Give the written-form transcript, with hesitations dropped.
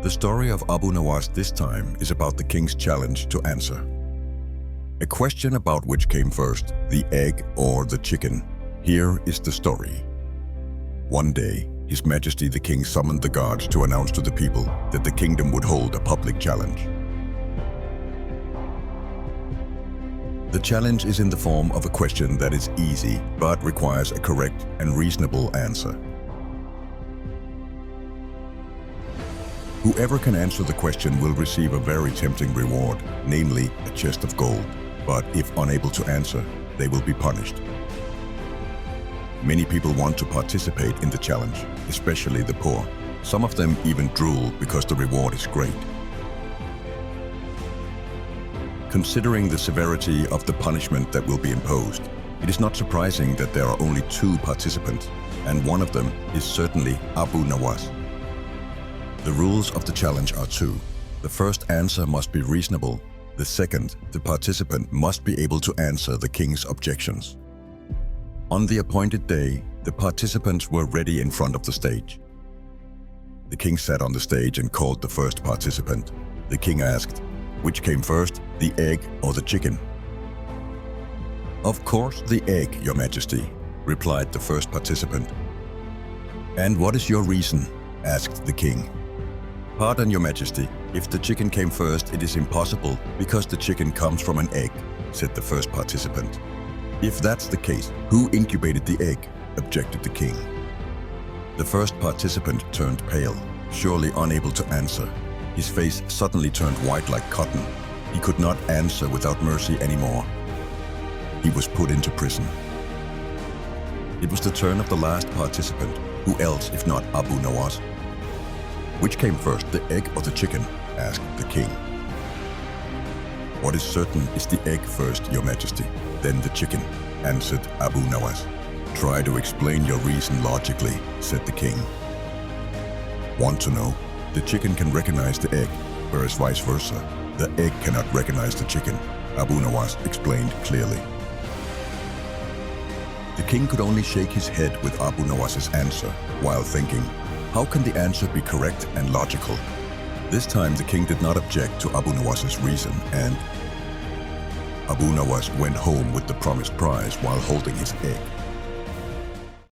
The story of Abu Nawas this time is about the king's challenge to answer. A question about which came first, the egg or the chicken. Here is the story. One day, His Majesty the King summoned the guards to announce to the people that the kingdom would hold a public challenge. The challenge is in the form of a question that is easy, but requires a correct and reasonable answer. Whoever can answer the question will receive a very tempting reward, namely a chest of gold. But if unable to answer, they will be punished. Many people want to participate in the challenge, especially the poor. Some of them even drool because the reward is great. Considering the severity of the punishment that will be imposed, it is not surprising that there are only 2 participants, and one of them is certainly Abu Nawas. The rules of the challenge are 2. The first answer must be reasonable. The second, the participant must be able to answer the king's objections. On the appointed day, the participants were ready in front of the stage. The king sat on the stage and called the first participant. The king asked, "Which came first, the egg or the chicken?" "Of course the egg, Your Majesty," replied the first participant. "And what is your reason?" asked the king. "Pardon, Your Majesty, if the chicken came first, it is impossible because the chicken comes from an egg," said the first participant. "If that's the case, who incubated the egg?" objected the king. The first participant turned pale, surely unable to answer. His face suddenly turned white like cotton. He could not answer without mercy anymore. He was put into prison. It was the turn of the last participant. Who else if not Abu Nawas? "Which came first, the egg or the chicken?" asked the king. "What is certain is the egg first, Your Majesty, then the chicken," answered Abu Nawas. "Try to explain your reason logically," said the king. "Want to know? The chicken can recognize the egg, whereas vice versa. The egg cannot recognize the chicken," Abu Nawas explained clearly. The king could only shake his head with Abu Nawas's answer, while thinking, how can the answer be correct and logical? This time the king did not object to Abu Nawas's reason, and Abu Nawas went home with the promised prize while holding his egg.